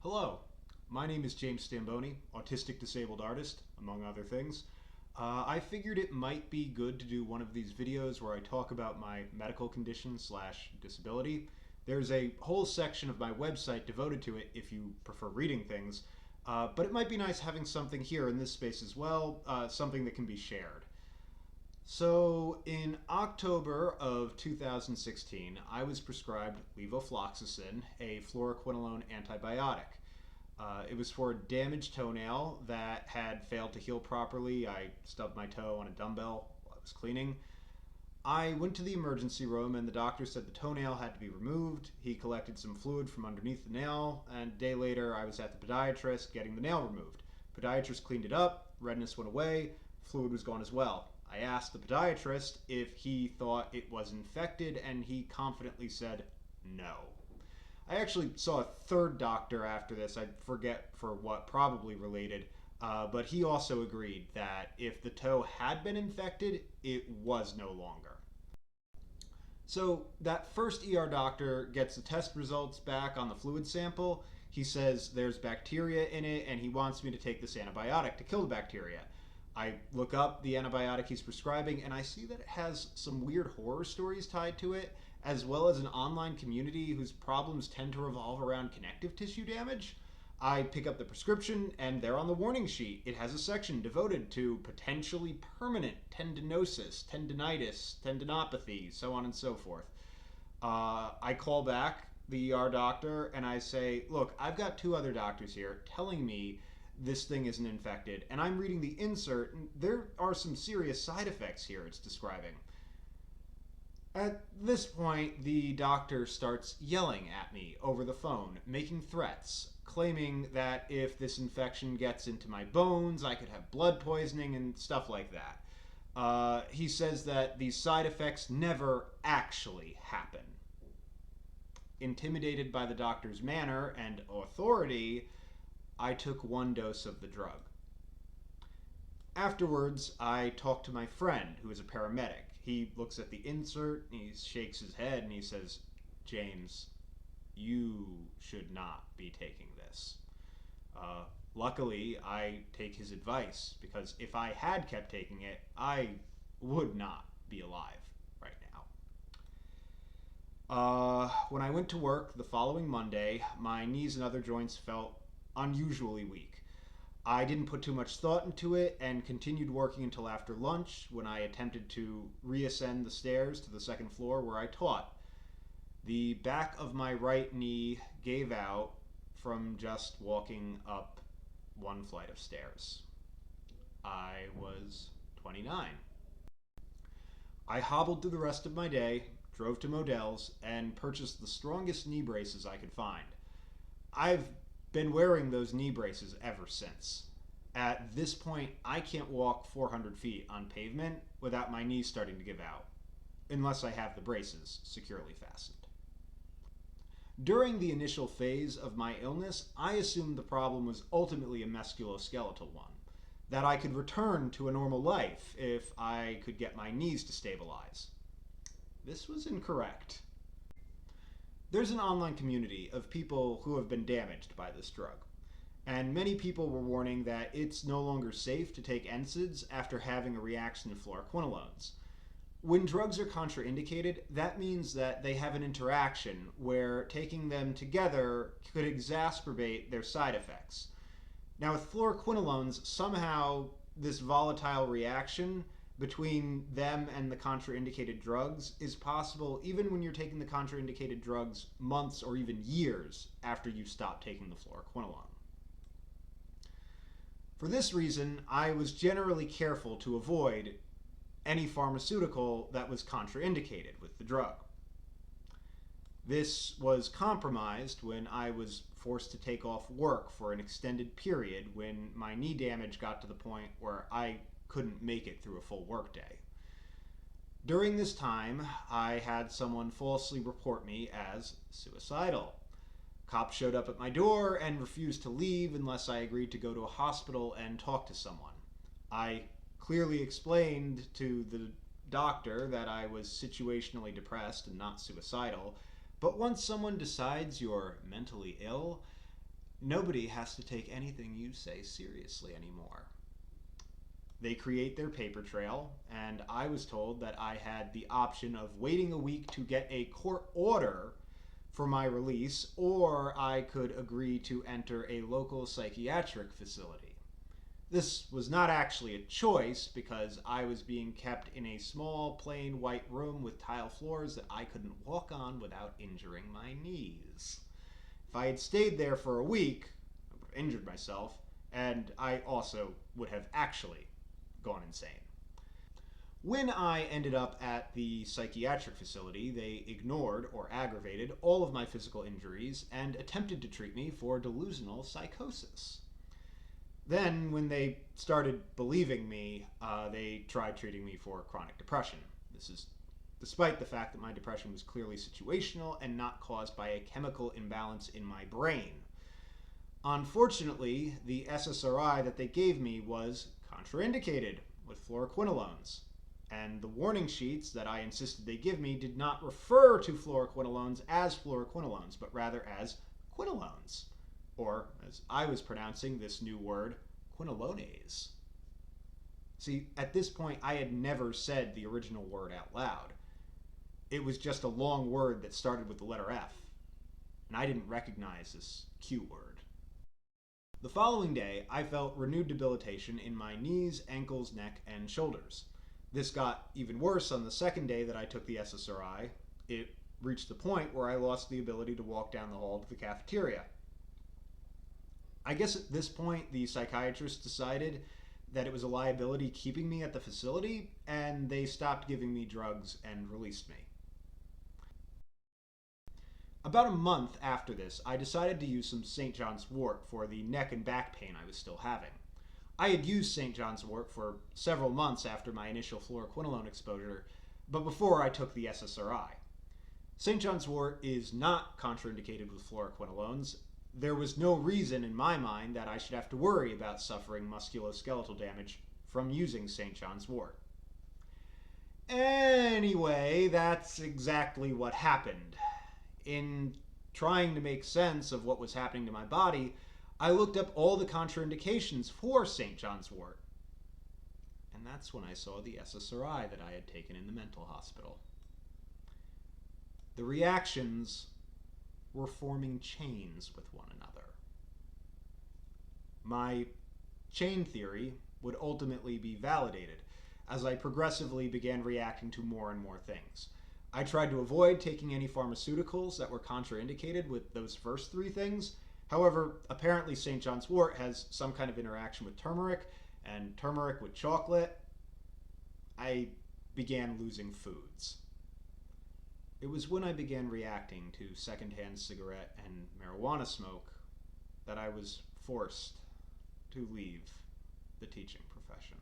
Hello, my name is James Stamboni, autistic disabled artist, among other things. I figured it might be good to do one of these videos where I talk about my medical condition slash disability. There's a whole section of my website devoted to it if you prefer reading things, but it might be nice having something here in this space as well, something that can be shared. So, in October of 2016, I was prescribed levofloxacin, a fluoroquinolone antibiotic. It was for a damaged toenail that had failed to heal properly. I stubbed my toe on a dumbbell while I was cleaning. I went to the emergency room and the doctor said the toenail had to be removed. He collected some fluid from underneath the nail, and a day later I was at the podiatrist getting the nail removed. Podiatrist cleaned it up, redness went away, fluid was gone as well. I asked the podiatrist if he thought it was infected, and he confidently said no. I actually saw a third doctor after this. I forget for what, probably related, but he also agreed that if the toe had been infected, it was no longer. So that first ER doctor gets the test results back on the fluid sample. He says there's bacteria in it and he wants me to take this antibiotic to kill the bacteria. I look up the antibiotic he's prescribing and I see that it has some weird horror stories tied to it, as well as an online community whose problems tend to revolve around connective tissue damage. I pick up the prescription, and there on the warning sheet, it has a section devoted to potentially permanent tendinosis, tendinitis, tendinopathy, so on and so forth. I call back the ER doctor and I say, look, I've got two other doctors here telling me this thing isn't infected, and I'm reading the insert, and there are some serious side effects here it's describing. At this point, the doctor starts yelling at me over the phone, making threats, claiming that if this infection gets into my bones, I could have blood poisoning and stuff like that. He says that these side effects never actually happen. Intimidated by the doctor's manner and authority, I took one dose of the drug. Afterwards, I talked to my friend, who is a paramedic. He looks at the insert, and he shakes his head, and he says, James, you should not be taking this. Luckily, I take his advice, because if I had kept taking it, I would not be alive right now. When I went to work the following Monday, my knees and other joints felt unusually weak. I didn't put too much thought into it and continued working until after lunch, when I attempted to reascend the stairs to the second floor where I taught. The back of my right knee gave out from just walking up one flight of stairs. I was 29. I hobbled through the rest of my day, drove to Modell's, and purchased the strongest knee braces I could find. I've been wearing those knee braces ever since. At this point, I can't walk 400 feet on pavement without my knees starting to give out, unless I have the braces securely fastened. During the initial phase of my illness, I assumed the problem was ultimately a musculoskeletal one, that I could return to a normal life if I could get my knees to stabilize. This was incorrect. There's an online community of people who have been damaged by this drug, and many people were warning that it's no longer safe to take NSAIDs after having a reaction to fluoroquinolones. When drugs are contraindicated, that means that they have an interaction where taking them together could exacerbate their side effects. Now, with fluoroquinolones, somehow this volatile reaction between them and the contraindicated drugs is possible even when you're taking the contraindicated drugs months or even years after you stop taking the fluoroquinolone. For this reason, I was generally careful to avoid any pharmaceutical that was contraindicated with the drug. This was compromised when I was forced to take off work for an extended period when my knee damage got to the point where I couldn't make it through a full workday. During this time, I had someone falsely report me as suicidal. Cops showed up at my door and refused to leave unless I agreed to go to a hospital and talk to someone. I clearly explained to the doctor that I was situationally depressed and not suicidal, but once someone decides you're mentally ill, nobody has to take anything you say seriously anymore. They create their paper trail, and I was told that I had the option of waiting a week to get a court order for my release, or I could agree to enter a local psychiatric facility. This was not actually a choice because I was being kept in a small, plain white room with tile floors that I couldn't walk on without injuring my knees. If I had stayed there for a week, I would have injured myself, and I also would have actually gone insane. When I ended up at the psychiatric facility, they ignored or aggravated all of my physical injuries and attempted to treat me for delusional psychosis. Then, when they started believing me, they tried treating me for chronic depression. This is despite the fact that my depression was clearly situational and not caused by a chemical imbalance in my brain. Unfortunately, the SSRI that they gave me was contraindicated with fluoroquinolones, and the warning sheets that I insisted they give me did not refer to fluoroquinolones as fluoroquinolones, but rather as quinolones, or, as I was pronouncing this new word, quinolones. See, at this point, I had never said the original word out loud. It was just a long word that started with the letter F, and I didn't recognize this Q word. The following day, I felt renewed debilitation in my knees, ankles, neck, and shoulders. This got even worse on the second day that I took the SSRI. It reached the point where I lost the ability to walk down the hall to the cafeteria. I guess at this point, the psychiatrist decided that it was a liability keeping me at the facility, and they stopped giving me drugs and released me. About a month after this, I decided to use some St. John's wort for the neck and back pain I was still having. I had used St. John's wort for several months after my initial fluoroquinolone exposure, but before I took the SSRI. St. John's wort is not contraindicated with fluoroquinolones. There was no reason in my mind that I should have to worry about suffering musculoskeletal damage from using St. John's wort. Anyway, that's exactly what happened. In trying to make sense of what was happening to my body, I looked up all the contraindications for St. John's wort. And that's when I saw the SSRI that I had taken in the mental hospital. The reactions were forming chains with one another. My chain theory would ultimately be validated as I progressively began reacting to more and more things. I tried to avoid taking any pharmaceuticals that were contraindicated with those first three things. However, apparently St. John's wort has some kind of interaction with turmeric, and turmeric with chocolate. I began losing foods. It was when I began reacting to secondhand cigarette and marijuana smoke that I was forced to leave the teaching profession.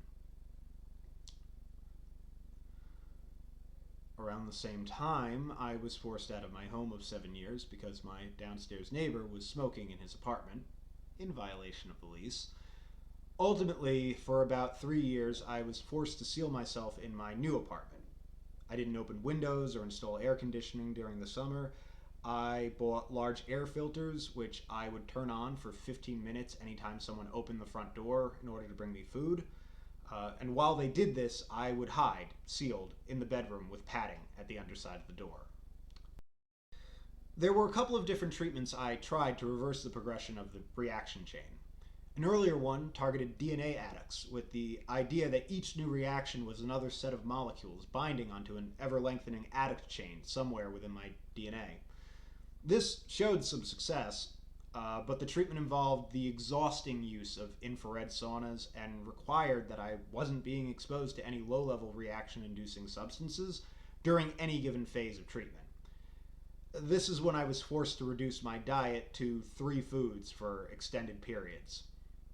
Around the same time, I was forced out of my home of 7 years because my downstairs neighbor was smoking in his apartment, in violation of the lease. Ultimately, for about 3 years, I was forced to seal myself in my new apartment. I didn't open windows or install air conditioning during the summer. I bought large air filters, which I would turn on for 15 minutes anytime someone opened the front door in order to bring me food. And while they did this, I would hide, sealed, in the bedroom with padding at the underside of the door. There were a couple of different treatments I tried to reverse the progression of the reaction chain. An earlier one targeted DNA addicts, with the idea that each new reaction was another set of molecules binding onto an ever-lengthening addict chain somewhere within my DNA. This showed some success, but the treatment involved the exhausting use of infrared saunas and required that I wasn't being exposed to any low-level reaction-inducing substances during any given phase of treatment. This is when I was forced to reduce my diet to 3 foods for extended periods.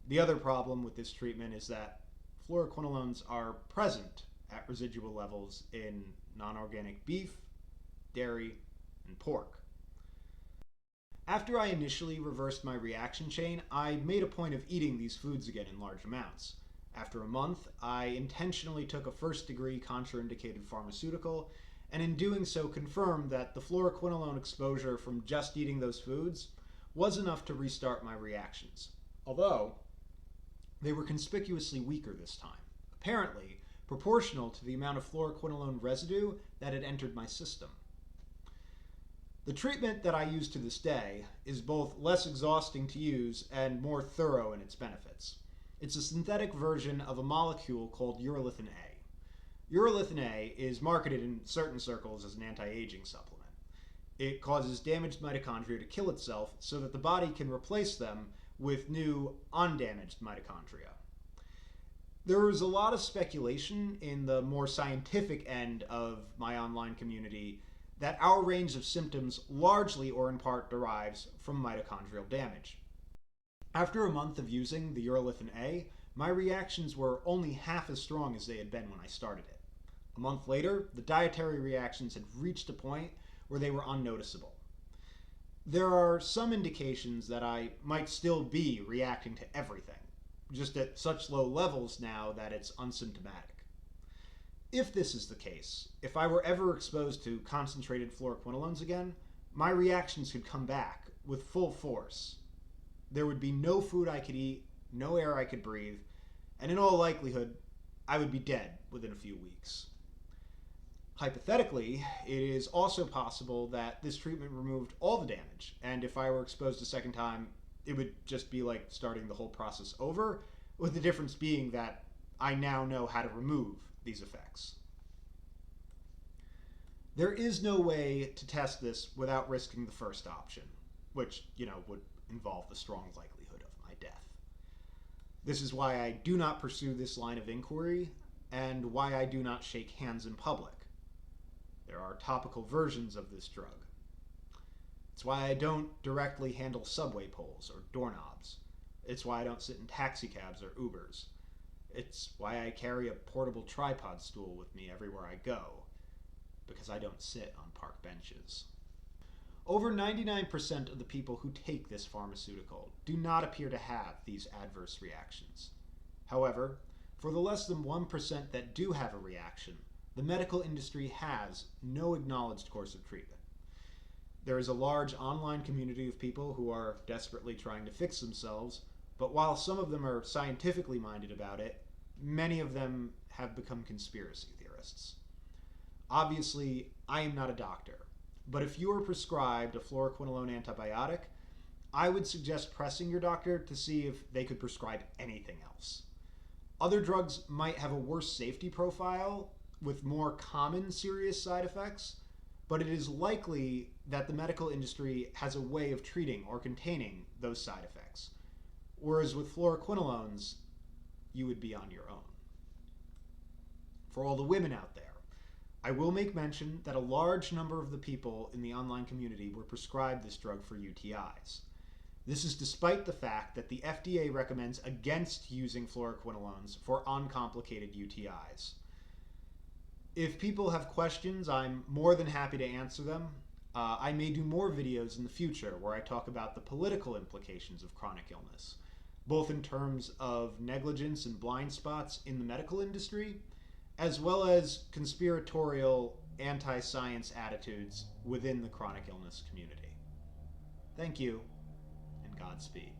The other problem with this treatment is that fluoroquinolones are present at residual levels in non-organic beef, dairy, and pork. After I initially reversed my reaction chain, I made a point of eating these foods again in large amounts. After a month, I intentionally took a first-degree contraindicated pharmaceutical, and in doing so confirmed that the fluoroquinolone exposure from just eating those foods was enough to restart my reactions, although they were conspicuously weaker this time, apparently proportional to the amount of fluoroquinolone residue that had entered my system. The treatment that I use to this day is both less exhausting to use and more thorough in its benefits. It's a synthetic version of a molecule called urolithin A. Urolithin A is marketed in certain circles as an anti-aging supplement. It causes damaged mitochondria to kill itself so that the body can replace them with new, undamaged mitochondria. There is a lot of speculation in the more scientific end of my online community that our range of symptoms largely or in part derives from mitochondrial damage. After a month of using the urolithin A, my reactions were only half as strong as they had been when I started it. A month later, the dietary reactions had reached a point where they were unnoticeable. There are some indications that I might still be reacting to everything, just at such low levels now that it's unsymptomatic. If this is the case, if I were ever exposed to concentrated fluoroquinolones again, my reactions could come back with full force. There would be no food I could eat, no air I could breathe, and in all likelihood, I would be dead within a few weeks. Hypothetically, it is also possible that this treatment removed all the damage, and if I were exposed a second time, it would just be like starting the whole process over, with the difference being that I now know how to remove these effects. There is no way to test this without risking the first option, which, would involve the strong likelihood of my death. This is why I do not pursue this line of inquiry, and why I do not shake hands in public. There are topical versions of this drug. It's why I don't directly handle subway poles or doorknobs. It's why I don't sit in taxi cabs or Ubers. It's why I carry a portable tripod stool with me everywhere I go, because I don't sit on park benches. Over 99% of the people who take this pharmaceutical do not appear to have these adverse reactions. However, for the less than 1% that do have a reaction, the medical industry has no acknowledged course of treatment. There is a large online community of people who are desperately trying to fix themselves, but while some of them are scientifically minded about it, many of them have become conspiracy theorists. Obviously, I am not a doctor, but if you are prescribed a fluoroquinolone antibiotic, I would suggest pressing your doctor to see if they could prescribe anything else. Other drugs might have a worse safety profile with more common serious side effects, but it is likely that the medical industry has a way of treating or containing those side effects. Whereas with fluoroquinolones, you would be on your own. For all the women out there, I will make mention that a large number of the people in the online community were prescribed this drug for UTIs. This is despite the fact that the FDA recommends against using fluoroquinolones for uncomplicated UTIs. If people have questions, I'm more than happy to answer them. I may do more videos in the future where I talk about the political implications of chronic illness, both in terms of negligence and blind spots in the medical industry, as well as conspiratorial anti-science attitudes within the chronic illness community. Thank you, and Godspeed.